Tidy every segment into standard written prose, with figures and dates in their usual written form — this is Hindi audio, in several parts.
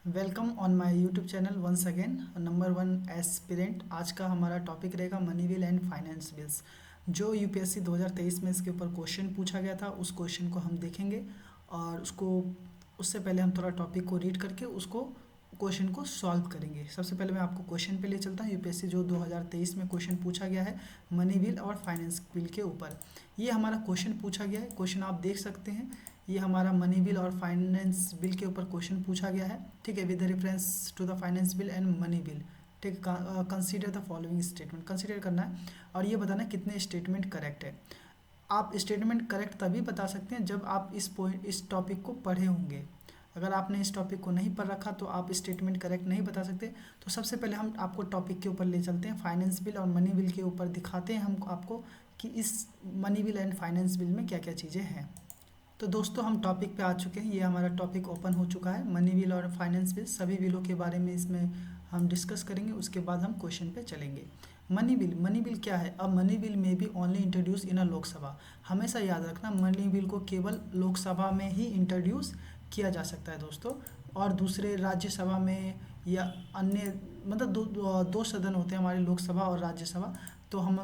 Welcome on my YouTube channel once again. Number one aspirant. आज का हमारा टॉपिक रहेगा money bill and finance bills. जो यूपीएससी 2023 में इसके ऊपर क्वेश्चन पूछा गया था उस क्वेश्चन को हम देखेंगे और उससे पहले हम थोड़ा टॉपिक को रीड करके उसको क्वेश्चन को सॉल्व करेंगे। सबसे पहले मैं आपको क्वेश्चन पे ले चलता हूँ। यूपीएससी जो 2023 में क्वेश्चन पूछा गया है मनी बिल और फाइनेंस बिल के ऊपर, ये हमारा क्वेश्चन पूछा गया है। क्वेश्चन आप देख सकते हैं, ये हमारा मनी बिल और फाइनेंस बिल के ऊपर क्वेश्चन पूछा गया है। ठीक है, with reference to the finance bill and money bill. ठीक, consider the following statement, consider करना है और ये बताना है कितने स्टेटमेंट करेक्ट है। आप स्टेटमेंट करेक्ट तभी बता सकते हैं जब आप इस टॉपिक को पढ़े होंगे। अगर आपने इस टॉपिक को नहीं पढ़ रखा तो आप स्टेटमेंट करेक्ट नहीं बता सकते। तो सबसे पहले हम आपको टॉपिक के ऊपर ले चलते हैं, फाइनेंस बिल और मनी बिल के ऊपर दिखाते हैं हम आपको कि इस money bill and finance bill में क्या क्या चीज़ें हैं। तो दोस्तों हम टॉपिक पे आ चुके हैं, ये हमारा टॉपिक ओपन हो चुका है। मनी बिल और फाइनेंस बिल सभी बिलों के बारे में इसमें हम डिस्कस करेंगे, उसके बाद हम क्वेश्चन पे चलेंगे। मनी बिल क्या है? अब मनी बिल में भी only introduce in a Lok Sabha. हमेशा याद रखना, मनी बिल को केवल लोकसभा में ही इंट्रोड्यूस किया जा सकता है दोस्तों, और दूसरे राज्यसभा में या अन्य मतलब दो सदन होते हैं हमारे, लोकसभा और राज्यसभा। तो हम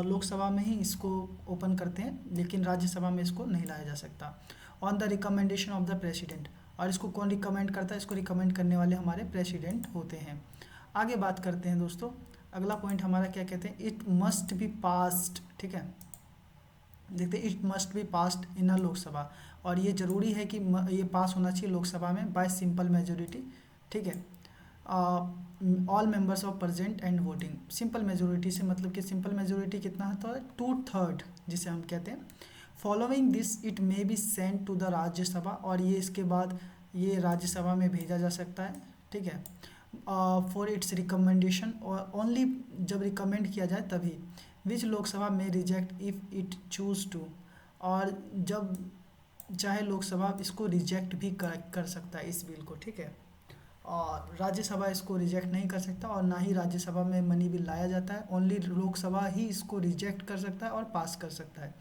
लोकसभा में ही इसको ओपन करते हैं, लेकिन राज्यसभा में इसको नहीं लाया जा सकता। On the recommendation of the president, और इसको कौन रिकमेंड करता है? इसको रिकमेंड करने वाले हमारे प्रेसिडेंट होते हैं। आगे बात करते हैं दोस्तों, अगला पॉइंट हमारा क्या कहते हैं, इट मस्ट बी पास्ड। ठीक है, देखते हैं, it must be passed in a Lok Sabha, और ये ज़रूरी है कि ये पास होना चाहिए लोकसभा में बाय सिंपल मेजोरिटी। ठीक है, all members of present and voting. Simple majority से मतलब कि सिंपल मेजोरिटी कितना होता है? 2/3 जिसे हम कहते हैं। Following this it may be send to the Rajya Sabha, और ये इसके बाद ये राज्यसभा में भेजा जा सकता है। ठीक है, फॉर इट्स रिकमेंडेशन, और ओनली जब रिकमेंड किया जाए तभी। विच लोकसभा में reject if it choose to, और जब चाहे लोकसभा इसको रिजेक्ट भी कर सकता है इस बिल को। ठीक है, और राज्यसभा इसको रिजेक्ट नहीं कर सकता, और ना ही राज्यसभा में मनी बिल लाया जाता है। ओनली लोकसभा ही इसको रिजेक्ट कर सकता है और पास कर सकता है।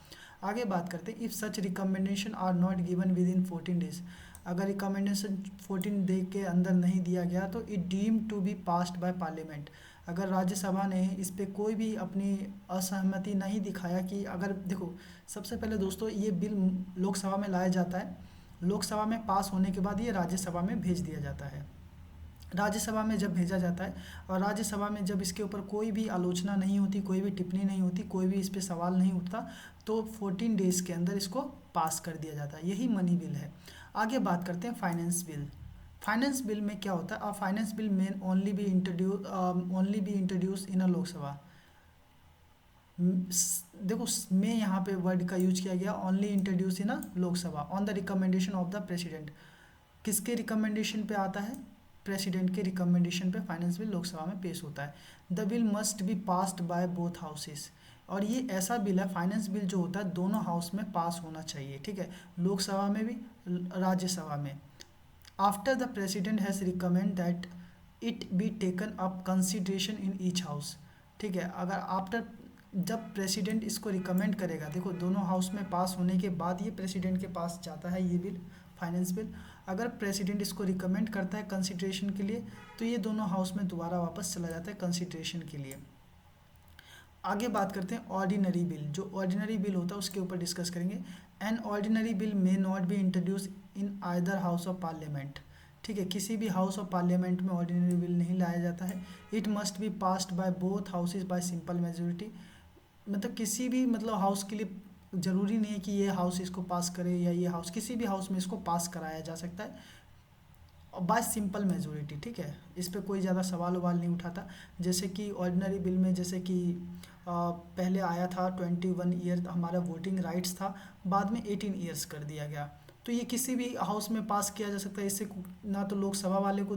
आगे बात करते हैं, if such recommendation are not given with in 14 days. अगर रिकमेंडेशन 14 डे के अंदर नहीं दिया गया तो it deem to be passed by parliament. अगर राज्यसभा ने इस पर कोई भी अपनी असहमति नहीं दिखाया कि अगर देखो, सबसे पहले दोस्तों ये बिल लोकसभा में लाया जाता है, लोकसभा में पास होने के बाद ये राज्यसभा में भेज दिया जाता है। राज्यसभा में जब भेजा जाता है और राज्यसभा में जब इसके ऊपर कोई भी आलोचना नहीं होती, कोई भी टिप्पणी नहीं होती, कोई भी इस पर सवाल नहीं उठता, तो 14 डेज़ के अंदर इसको पास कर दिया जाता है। यही मनी बिल है। आगे बात करते हैं फाइनेंस बिल। फाइनेंस बिल में क्या होता है? अ फाइनेंस बिल में only be introduce in a Lok Sabha. देखो, में यहाँ पे वर्ड का यूज किया गया, only introduce in a Lok Sabha on the recommendation of the president. किसके रिकमेंडेशन पे आता है? प्रेसिडेंट के रिकमेंडेशन पे फाइनेंस बिल लोकसभा में पेश होता है। The bill must be passed by both houses, और ये ऐसा बिल है, फाइनेंस बिल जो होता है दोनों हाउस में पास होना चाहिए। ठीक है, लोकसभा में भी राज्यसभा में। After the president has recommend that it be taken up consideration in each house. ठीक है, अगर आफ्टर जब प्रेसिडेंट इसको रिकमेंड करेगा, देखो दोनों हाउस में पास होने के बाद ये प्रेसिडेंट के पास जाता है ये बिल, फाइनेंस बिल। अगर प्रेसिडेंट इसको रिकमेंड करता है कंसिडरेशन के लिए तो ये दोनों हाउस में दोबारा वापस चला जाता है कंसिडरेशन के लिए। आगे बात करते हैं ऑर्डिनरी बिल। जो ऑर्डिनरी बिल होता है उसके ऊपर डिस्कस करेंगे। An ordinary bill may not be introduce in either house of parliament. ठीक है, किसी भी हाउस ऑफ पार्लियामेंट में ऑर्डिनरी बिल नहीं लाया जाता है। It must be passed by both houses bye simple majority. मतलब किसी भी हाउस के लिए ज़रूरी नहीं है कि ये हाउस इसको पास करे या ये हाउस, किसी भी हाउस में इसको पास कराया जा सकता है बाय सिंपल मेजोरिटी। ठीक है, इस पे कोई ज़्यादा सवाल उवाल नहीं उठाता। जैसे कि ऑर्डिनरी बिल में जैसे कि पहले आया था 21 ईयर हमारा वोटिंग राइट्स था, बाद में 18 ईयर्स कर दिया गया। तो ये किसी भी हाउस में पास किया जा सकता है। इससे ना तो लोकसभा वाले को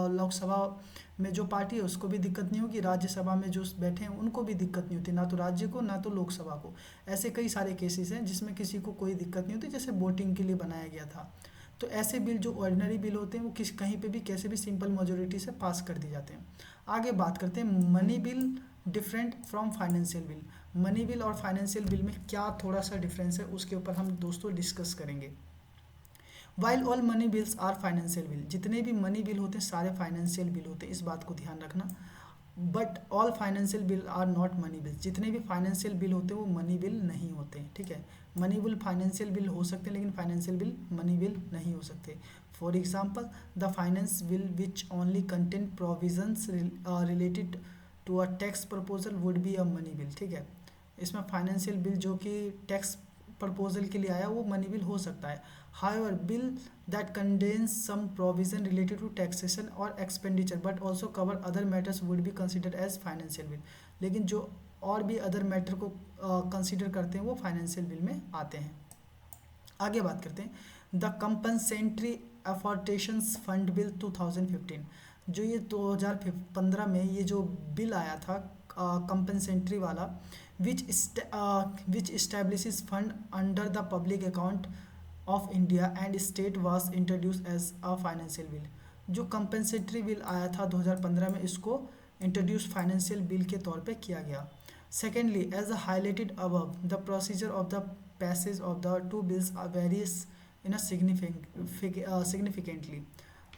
लोकसभा में जो पार्टी है उसको भी दिक्कत नहीं होगी, राज्यसभा में जो बैठे हैं उनको भी दिक्कत नहीं होती, ना तो राज्य को ना तो लोकसभा को। ऐसे कई सारे केसेस हैं जिसमें किसी को कोई दिक्कत नहीं होती, जैसे वोटिंग के लिए बनाया गया था। तो ऐसे बिल जो ऑर्डिनरी बिल होते हैं वो कहीं पे भी कैसे भी सिंपल मेजोरिटी से पास कर दिए जाते हैं। आगे बात करते हैं money bill different from financial bill. Money bill और फाइनेंशियल बिल में क्या थोड़ा सा डिफरेंस है उसके ऊपर हम दोस्तों डिस्कस करेंगे। While all money bills are financial bill, जितने भी मनी बिल होते हैं सारे फाइनेंशियल बिल होते हैं, इस बात को ध्यान रखना। But all financial bill are not money bill, जितने भी फाइनेंशियल बिल होते हैं वो मनी बिल नहीं होते, ठीक है। मनी बिल फाइनेंशियल बिल हो सकते हैं लेकिन फाइनेंशियल बिल मनी बिल नहीं हो सकते। For example the finance bill which only contain provisions related to a tax proposal would be a money bill, ठीक है। इसमें फाइनेंशियल बिल जो कि टैक्स प्रपोजल के लिए आया वो मनी बिल हो सकता है। However bill that contains some provision related to taxation और expenditure but also cover other matters would be considered as financial bill, लेकिन जो और भी अदर मैटर को कंसिडर करते हैं वो फाइनेंशियल बिल में आते हैं। आगे बात करते हैं द कंपनसेंट्री अफॉर्टेशंस फंड बिल 2015, जो ये 2015 में ये जो बिल आया था कंपनसेंट्री वाला, which establishes fund under the public account of India and state was introduce as a financial bill. जो कंपनसेटरी बिल आया था 2015 में, इसको इंट्रोड्यूस फाइनेंशियल बिल के तौर पे किया गया। Secondly as highlighted above the procedure of the passage of the two bills various in a significantly,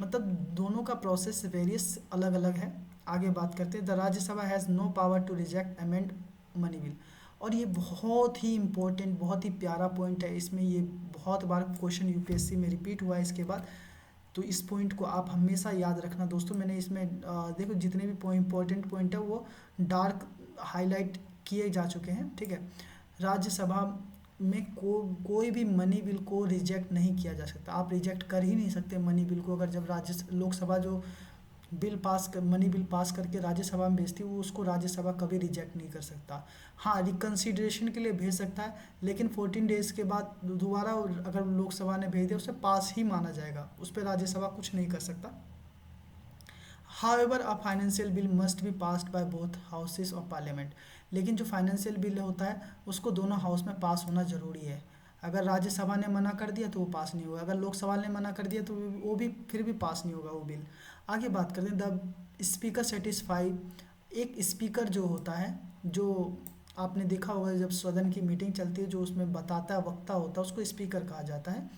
मतलब दोनों का प्रोसेस वेरियस अलग अलग है। आगे बात करते हैं the Rajya Sabha has no power to reject amend money bill, और ये बहुत ही इम्पोर्टेंट बहुत ही प्यारा पॉइंट है, इसमें ये बहुत बार क्वेश्चन यूपीएससी में रिपीट हुआ है इसके बाद, तो इस पॉइंट को आप हमेशा याद रखना दोस्तों। मैंने इसमें देखो जितने भी इम्पोर्टेंट पॉइंट है वो डार्क हाईलाइट किए जा चुके हैं, ठीक है। राज्यसभा में कोई भी मनी बिल को रिजेक्ट नहीं किया जा सकता, आप रिजेक्ट कर ही नहीं सकते मनी बिल को। अगर जब लोकसभा जो मनी बिल पास करके राज्यसभा में भेजती है वो उसको राज्यसभा कभी रिजेक्ट नहीं कर सकता। हाँ, रिकन्सिडरेशन के लिए भेज सकता है, लेकिन 14 डेज़ के बाद दोबारा अगर लोकसभा ने भेज दिया उसे पास ही माना जाएगा, उस पर राज्यसभा कुछ नहीं कर सकता। However a financial bill must be passed by both houses of parliament, लेकिन जो फाइनेंशियल बिल होता है उसको दोनों हाउस में पास होना ज़रूरी है। अगर राज्यसभा ने मना कर दिया तो वो पास नहीं होगा, अगर लोकसभा ने मना कर दिया तो वो भी फिर भी पास नहीं होगा वो बिल। आगे बात करते हैं द स्पीकर सेटिस्फाई, एक स्पीकर जो होता है, जो आपने देखा होगा जब सदन की मीटिंग चलती है जो उसमें बताता है, वक्ता होता है, उसको स्पीकर कहा जाता है।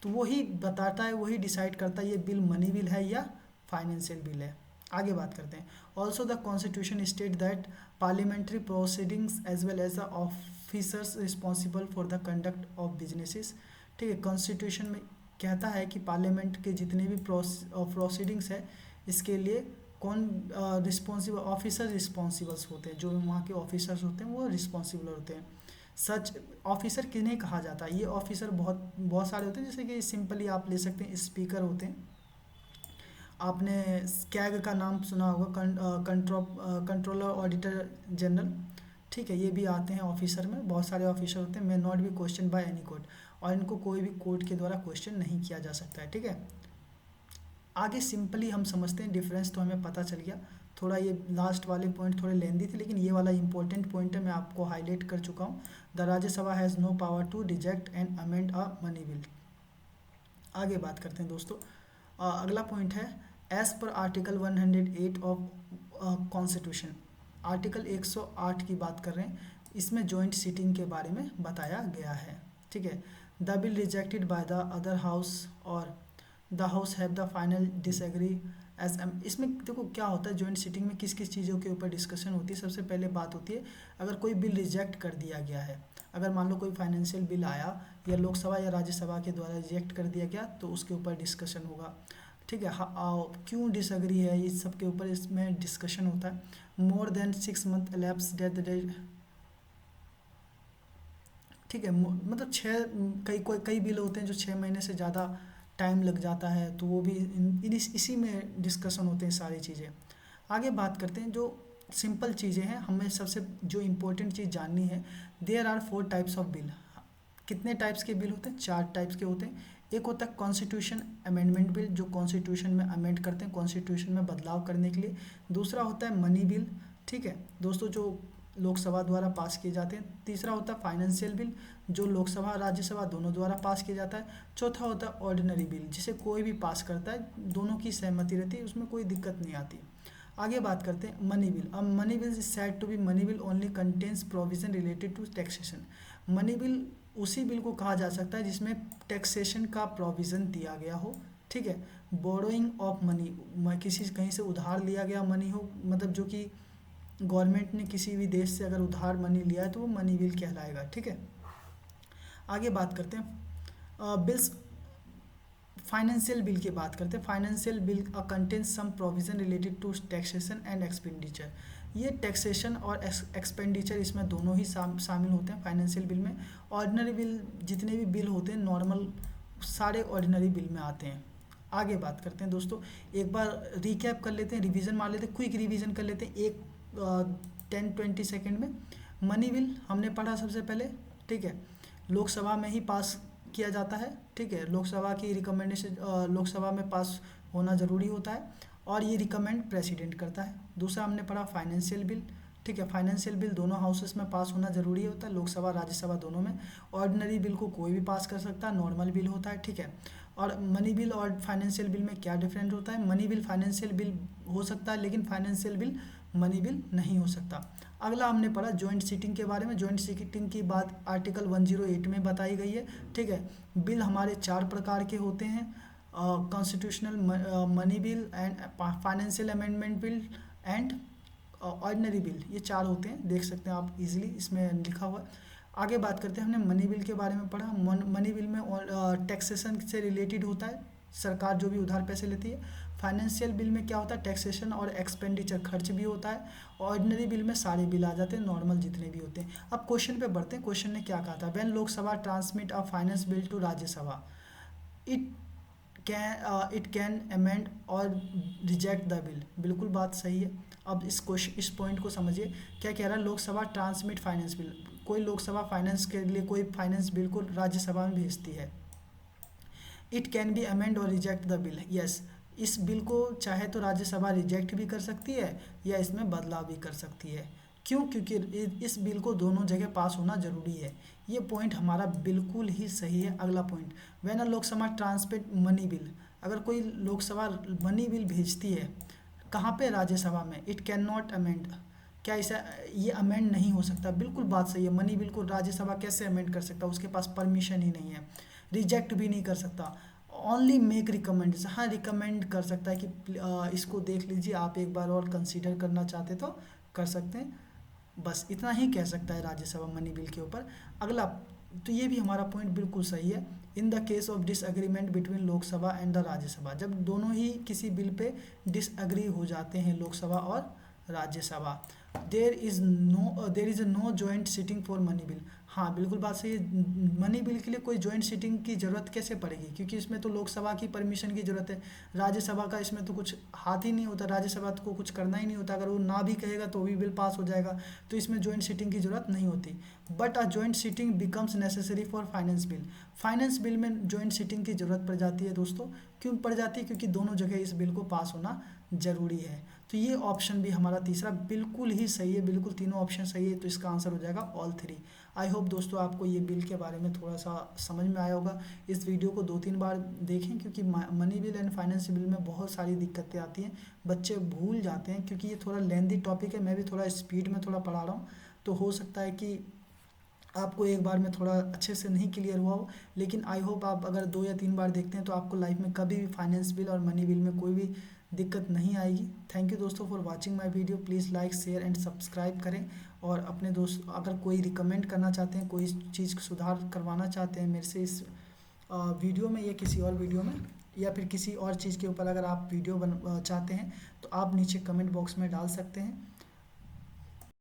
तो वही बताता है, वही डिसाइड करता है ये बिल मनी बिल है या फाइनेंशियल बिल है। आगे बात करते हैं also the constitution state that parliamentary proceedings as well as the officers responsible for the conduct of businesses, ठीक है। कॉन्स्टिट्यूशन में कहता है कि पार्लियामेंट के जितने भी प्रोसीडिंग्स है इसके लिए कौन रिस्पॉन्सिबल, ऑफिसर रिस्पॉन्सिबल्स होते हैं, जो वहाँ के ऑफिसर्स होते हैं वो रिस्पॉन्सिबल होते हैं। सच ऑफिसर किन्हें कहा जाता है, ये ऑफिसर बहुत सारे होते हैं, जैसे कि सिंपली आप ले सकते हैं स्पीकर होते हैं, आपने कैग का नाम सुना होगा, कंट्रोलर ऑडिटर जनरल, ठीक है। ये भी आते हैं ऑफिसर में, बहुत सारे ऑफिसर होते हैं। May not be question by any court, और इनको कोई भी कोर्ट के द्वारा क्वेश्चन नहीं किया जा सकता है, ठीक है। आगे सिंपली हम समझते हैं, डिफरेंस तो हमें पता चल गया। थोड़ा ये लास्ट वाले पॉइंट थोड़े लेंदी थे, लेकिन ये वाला इंपॉर्टेंट पॉइंट है, मैं आपको हाईलाइट कर चुका हूँ। The Rajya Sabha has no power to reject and amend a money bill. आगे बात करते हैं दोस्तों, अगला पॉइंट है as per article 108 of constitution, article 108 की बात कर रहे हैं, इसमें जॉइंट सीटिंग के बारे में बताया गया है, ठीक है। The bill rejected by the other house और the house have the final disagree as इसमें देखो क्या होता है, जॉइंट सीटिंग में किस किस चीज़ों के ऊपर डिस्कशन होती है। सबसे पहले बात होती है अगर कोई बिल रिजेक्ट कर दिया गया है, अगर मान लो कोई फाइनेंशियल बिल आया या लोकसभा या राज्यसभा के द्वारा रिजेक्ट कर दिया गया तो उसके ऊपर डिस्कशन होगा, ठीक है। क्यों डिसएग्री है इस सब के ऊपर इसमें डिस्कशन होता है। More than 6 month elapse date, ठीक है, मतलब कई बिल होते हैं जो 6 महीने से ज़्यादा टाइम लग जाता है, तो वो भी इसी में डिस्कशन होते हैं सारी चीज़ें। आगे बात करते हैं जो सिंपल चीज़ें हैं, हमें सबसे जो इम्पोर्टेंट चीज़ जाननी है, there are 4 types of bill. कितने टाइप्स के बिल होते हैं? 4 टाइप्स के होते हैं। एक होता है कॉन्स्टिट्यूशन अमेंडमेंट बिल, जो कॉन्स्टिट्यूशन में अमेंड करते हैं कॉन्स्टिट्यूशन में बदलाव करने के लिए। दूसरा होता है मनी बिल, ठीक है दोस्तों, जो लोकसभा द्वारा पास किए जाते हैं। तीसरा होता है फाइनेंशियल बिल, जो लोकसभा राज्यसभा दोनों द्वारा पास किया जाता है। चौथा होता है ऑर्डिनरी बिल, जिसे कोई भी पास करता है, दोनों की सहमति रहती है, उसमें कोई दिक्कत नहीं आती। आगे बात करते हैं मनी बिल। अब money bill is said to be money bill only contains provision related to taxation. Money bill उसी बिल को कहा जा सकता है जिसमें टैक्सेशन का प्रोविज़न दिया गया हो, ठीक है। बोरोइंग ऑफ मनी, किसी कहीं से उधार लिया गया मनी हो, मतलब जो कि गवर्नमेंट ने किसी भी देश से अगर उधार मनी लिया है तो वो मनी बिल कहलाएगा, ठीक है। आगे बात करते हैं बिल्स, फाइनेंशियल बिल की बात करते हैं। Financial bill contains some provision related to taxation and expenditure. ये टैक्सेशन और एक्सपेंडिचर इसमें दोनों ही शामिल होते हैं फाइनेंशियल बिल में। ऑर्डिनरी बिल, जितने भी बिल होते हैं नॉर्मल, सारे ऑर्डिनरी बिल में आते हैं। आगे बात करते हैं दोस्तों, एक बार रिकैप कर लेते हैं, रिवीजन मार लेते हैं, क्विक रिवीजन कर लेते हैं एक 10-20 सेकेंड में। मनी बिल हमने पढ़ा सबसे पहले, ठीक है। लोकसभा में ही पास किया जाता है, ठीक है। लोकसभा की रिकमेंडेशन, लोकसभा में पास होना ज़रूरी होता है और ये रिकमेंड प्रेसिडेंट करता है। दूसरा हमने पढ़ा फाइनेंशियल बिल, ठीक है। फाइनेंशियल बिल दोनों हाउसेस में पास होना ज़रूरी होता है, लोकसभा राज्यसभा दोनों में। ऑर्डिनरी बिल को कोई भी पास कर सकता है, नॉर्मल बिल होता है, ठीक है। और मनी बिल और फाइनेंशियल बिल में क्या डिफरेंट होता है? मनी बिल फाइनेंशियल बिल हो सकता है लेकिन फाइनेंशियल बिल मनी बिल नहीं हो सकता। अगला हमने पढ़ा जॉइंट सीटिंग के बारे में। जॉइंट सीटिंग की बात आर्टिकल 108 में बताई गई है, ठीक है। बिल हमारे 4 प्रकार के होते हैं, constitutional, money bill and financial amendment bill and ordinary bill, ये 4 होते हैं, देख सकते हैं आप इजीली, इसमें लिखा हुआ है। आगे बात करते हैं, हमने मनी बिल के बारे में पढ़ा। मनी बिल में टैक्सेशन से रिलेटेड होता है, सरकार जो भी उधार पैसे लेती है। फाइनेंशियल बिल में क्या होता है? टैक्सेशन और एक्सपेंडिचर, खर्च भी होता है। ऑर्डिनरी बिल में सारे बिल आ जाते हैं, नॉर्मल जितने भी होते हैं। अब क्वेश्चन पे बढ़ते हैं, क्वेश्चन ने क्या कहा था? When Lok Sabha transmit a finance bill to Rajya Sabha, it can amend or reject the bill. बिल्कुल बात सही है। अब इस पॉइंट को समझिए, क्या कह रहा है? लोकसभा ट्रांसमिट फाइनेंस बिल, कोई लोकसभा फाइनेंस के लिए कोई फाइनेंस बिल को राज्यसभा में भेजती है। It can be amend or reject the bill, yes. इस बिल को चाहे तो राज्यसभा रिजेक्ट भी कर सकती है या इसमें बदलाव भी कर सकती है। क्यों? क्योंकि इस बिल को दोनों जगह पास होना जरूरी है। ये पॉइंट हमारा बिल्कुल ही सही है। अगला point, when a Lok Sabha transmit money bill, अगर कोई लोकसभा मनी बिल भेजती है, कहाँ पे? राज्यसभा में। इट कैन नॉट अमेंड, क्या ऐसा ये अमेंड नहीं हो सकता? बिल्कुल बात सही है। मनी बिल को राज्यसभा कैसे अमेंड कर सकता? उसके पास परमिशन ही नहीं है। रिजेक्ट भी नहीं कर सकता, ओनली मेक रिकमेंडेशन, हाँ रिकमेंड कर सकता है कि इसको देख लीजिए, आप एक बार और कंसीडर करना चाहते तो कर सकते हैं, बस इतना ही कह सकता है राज्यसभा मनी बिल के ऊपर। अगला, तो ये भी हमारा पॉइंट बिल्कुल सही है। In the case of disagreement between Lok Sabha and the Rajya Sabha, जब दोनों ही किसी बिल पे डिसएग्री हो जाते हैं, लोकसभा और Rajya Sabha, there is no joint sitting for money bill. हाँ बिल्कुल बात सही है। मनी बिल के लिए कोई जॉइंट सिटिंग की ज़रूरत कैसे पड़ेगी? क्योंकि इसमें तो लोकसभा की परमिशन की ज़रूरत है, राज्यसभा का इसमें तो कुछ हाथ ही नहीं होता, राज्यसभा को कुछ करना ही नहीं होता। अगर वो ना भी कहेगा तो भी बिल पास हो जाएगा, तो इसमें जॉइंट सिटिंग की ज़रूरत नहीं होती। But a joint sitting becomes necessary for finance bill. Finance bill में जॉइंट सिटिंग की ज़रूरत पड़ जाती है दोस्तों। क्यों पड़ जाती है? क्योंकि दोनों जगह इस बिल को पास होना ज़रूरी है। तो ये ऑप्शन भी हमारा तीसरा बिल्कुल ही सही है, बिल्कुल तीनों ऑप्शन सही है, तो इसका आंसर हो जाएगा ऑल 3। आई होप दोस्तों आपको ये बिल के बारे में थोड़ा सा समझ में आया होगा। इस वीडियो को 2-3 बार देखें, क्योंकि money bill and finance bill में बहुत सारी दिक्कतें आती हैं, बच्चे भूल जाते हैं, क्योंकि ये थोड़ा लेंदी टॉपिक है। मैं भी थोड़ा स्पीड में थोड़ा पढ़ा रहा हूँ, तो हो सकता है कि आपको एक बार में थोड़ा अच्छे से नहीं क्लियर हुआ हो, लेकिन आई होप आप अगर 2 या 3 बार देखते हैं तो आपको लाइफ में कभी भी फाइनेंस बिल और मनी बिल में कोई भी दिक्कत नहीं आएगी। थैंक यू दोस्तों for watching my video. Please like share and subscribe करें, और अपने दोस्त अगर कोई रिकमेंड करना चाहते हैं, कोई चीज़ सुधार करवाना चाहते हैं मेरे से इस वीडियो में या किसी और वीडियो में, या फिर किसी और चीज़ के ऊपर अगर आप वीडियो चाहते हैं, तो आप नीचे कमेंट बॉक्स में डाल सकते हैं।